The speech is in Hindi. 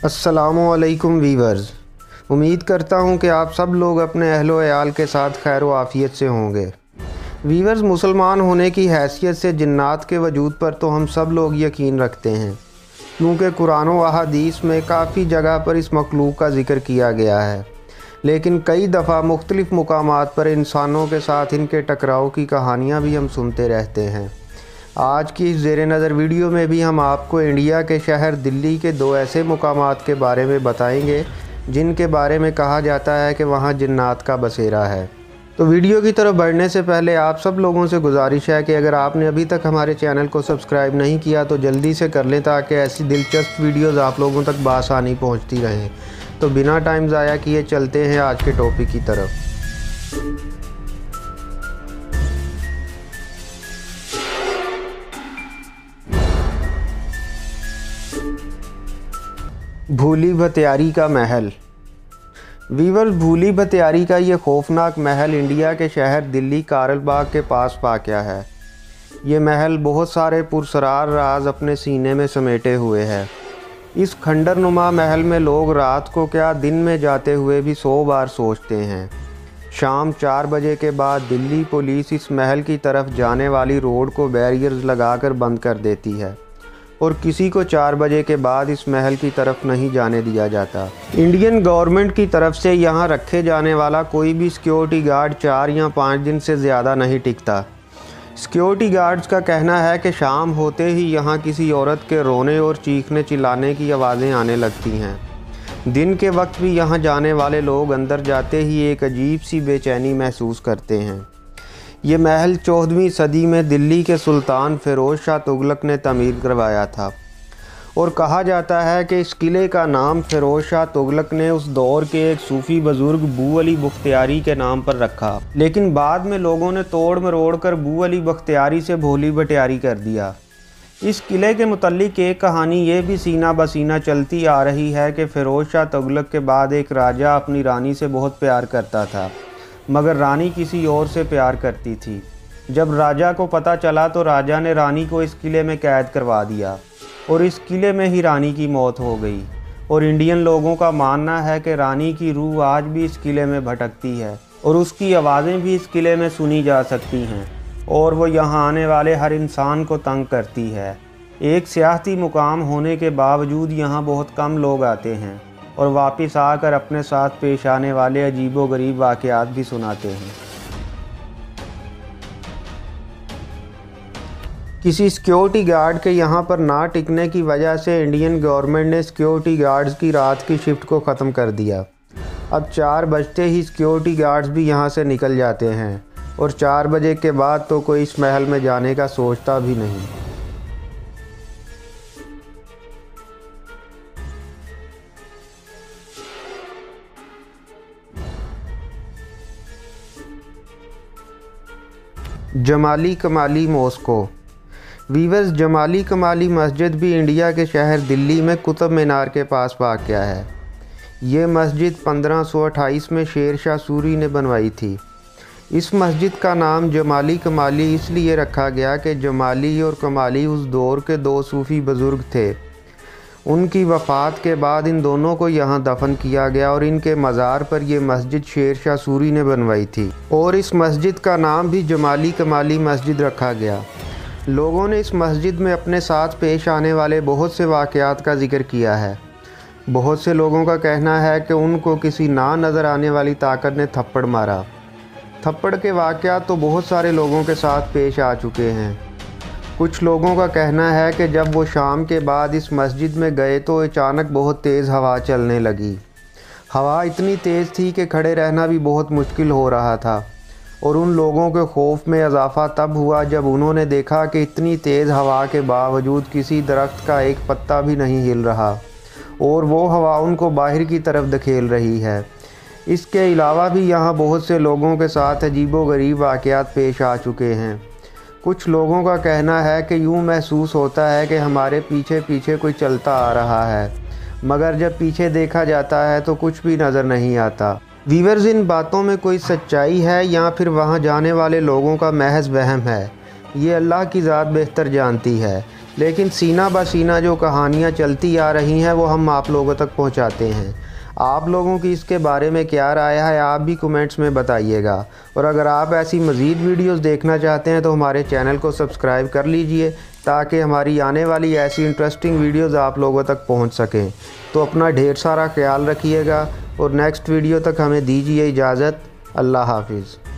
अस्सलामुअलैकुम वीवर्स। उम्मीद करता हूँ कि आप सब लोग अपने अहलो अयाल के साथ खैर व आफ़ियत से होंगे। वीवर्स, मुसलमान होने की हैसियत से जिन्नात के वजूद पर तो हम सब लोग यकीन रखते हैं, क्योंकि कुरान व अहादीस में काफ़ी जगह पर इस मखलूक का ज़िक्र किया गया है। लेकिन कई दफ़ा मुख्तलिफ़ मुकामात पर इंसानों के साथ इनके टकराव की कहानियाँ भी हम सुनते रहते हैं। आज की इस ज़ेरे नज़र वीडियो में भी हम आपको इंडिया के शहर दिल्ली के दो ऐसे मुकामात के बारे में बताएंगे जिनके बारे में कहा जाता है कि वहाँ जिन्नात का बसेरा है। तो वीडियो की तरफ बढ़ने से पहले आप सब लोगों से गुजारिश है कि अगर आपने अभी तक हमारे चैनल को सब्सक्राइब नहीं किया तो जल्दी से कर लें, ताकि ऐसी दिलचस्प वीडियोज़ आप लोगों तक बआसानी पहुँचती रहें। तो बिना टाइम ज़ाया किए चलते हैं आज के टॉपिक की तरफ। भूली भत्यारी का महल। वीवर्स, भूली भत्यारी का ये खौफनाक महल इंडिया के शहर दिल्ली कारल बाग के पास वाक़या है। ये महल बहुत सारे पुरसरार राज अपने सीने में समेटे हुए है। इस खंडरनुमा महल में लोग रात को क्या दिन में जाते हुए भी 100 बार सोचते हैं। शाम 4 बजे के बाद दिल्ली पुलिस इस महल की तरफ जाने वाली रोड को बैरियर्स लगाकर बंद कर देती है और किसी को 4 बजे के बाद इस महल की तरफ नहीं जाने दिया जाता। इंडियन गवर्नमेंट की तरफ से यहाँ रखे जाने वाला कोई भी सिक्योरिटी गार्ड 4 या 5 दिन से ज़्यादा नहीं टिकता। सिक्योरिटी गार्ड्स का कहना है कि शाम होते ही यहाँ किसी औरत के रोने और चीखने चिल्लाने की आवाज़ें आने लगती हैं। दिन के वक्त भी यहाँ जाने वाले लोग अंदर जाते ही एक अजीब सी बेचैनी महसूस करते हैं। ये महल 14वीं सदी में दिल्ली के सुल्तान फ़िरोज़ शाह तुगलक ने तमीर करवाया था और कहा जाता है कि इस किले का नाम फ़िरोज़ शाह तुगलक ने उस दौर के एक सूफ़ी बुज़ुर्ग बू अली बख्तियारी के नाम पर रखा। लेकिन बाद में लोगों ने तोड़ मरोड़ कर बू अली बख्तियारी से भोली भटियारी कर दिया। इस किले के मुतल्लिक एक कहानी ये भी सीना बसीना चलती आ रही है कि फ़िरोज़ शाह तुगलक के बाद एक राजा अपनी रानी से बहुत प्यार करता था, मगर रानी किसी और से प्यार करती थी। जब राजा को पता चला तो राजा ने रानी को इस किले में कैद करवा दिया और इस किले में ही रानी की मौत हो गई। और इंडियन लोगों का मानना है कि रानी की रूह आज भी इस किले में भटकती है और उसकी आवाज़ें भी इस किले में सुनी जा सकती हैं और वो यहाँ आने वाले हर इंसान को तंग करती है। एक सियाहती मुकाम होने के बावजूद यहाँ बहुत कम लोग आते हैं और वापस आकर अपने साथ पेश आने वाले अजीबो-गरीब वाक़यात भी सुनाते हैं। किसी सिक्योरिटी गार्ड के यहाँ पर ना टिकने की वजह से इंडियन गवर्नमेंट ने सिक्योरिटी गार्ड्स की रात की शिफ्ट को ख़त्म कर दिया। अब 4 बजते ही सिक्योरिटी गार्ड्स भी यहाँ से निकल जाते हैं और 4 बजे के बाद तो कोई इस महल में जाने का सोचता भी नहीं। जमाली कमाली मॉस्को। वीवर्स, जमाली कमाली मस्जिद भी इंडिया के शहर दिल्ली में कुतुब मीनार के पास वाक़या है। ये मस्जिद 1528 में शेर शाह सूरी ने बनवाई थी। इस मस्जिद का नाम जमाली कमाली इसलिए रखा गया कि जमाली और कमाली उस दौर के 2 सूफ़ी बुज़ुर्ग थे। उनकी वफ़ात के बाद इन दोनों को यहाँ दफन किया गया और इनके मज़ार पर यह मस्जिद शेर शाह सूरी ने बनवाई थी और इस मस्जिद का नाम भी जमाली कमाली मस्जिद रखा गया। लोगों ने इस मस्जिद में अपने साथ पेश आने वाले बहुत से वाक़यात का ज़िक्र किया है। बहुत से लोगों का कहना है कि उनको किसी ना नज़र आने वाली ताकत ने थप्पड़ मारा। थप्पड़ के वाक़यात तो बहुत सारे लोगों के साथ पेश आ चुके हैं। कुछ लोगों का कहना है कि जब वो शाम के बाद इस मस्जिद में गए तो अचानक बहुत तेज़ हवा चलने लगी। हवा इतनी तेज़ थी कि खड़े रहना भी बहुत मुश्किल हो रहा था और उन लोगों के खौफ में इजाफ़ा तब हुआ जब उन्होंने देखा कि इतनी तेज़ हवा के बावजूद किसी दरख्त का एक पत्ता भी नहीं हिल रहा और वो हवा उनको बाहर की तरफ धकेल रही है। इसके अलावा भी यहाँ बहुत से लोगों के साथ अजीबो-गरीब वाक़यात पेश आ चुके हैं। कुछ लोगों का कहना है कि यूँ महसूस होता है कि हमारे पीछे पीछे कोई चलता आ रहा है, मगर जब पीछे देखा जाता है तो कुछ भी नज़र नहीं आता। वीवर्स, इन बातों में कोई सच्चाई है या फिर वहाँ जाने वाले लोगों का महज वहम है? ये अल्लाह की ज़ात बेहतर जानती है, लेकिन सीना ब सीना जो कहानियाँ चलती आ रही हैं वो हम आप लोगों तक पहुँचाते हैं। आप लोगों की इसके बारे में क्या राय है, आप भी कमेंट्स में बताइएगा। और अगर आप ऐसी मज़ीद वीडियोस देखना चाहते हैं तो हमारे चैनल को सब्सक्राइब कर लीजिए, ताकि हमारी आने वाली ऐसी इंटरेस्टिंग वीडियोस आप लोगों तक पहुंच सकें। तो अपना ढेर सारा ख्याल रखिएगा और नेक्स्ट वीडियो तक हमें दीजिए इजाज़त। अल्लाह हाफिज़।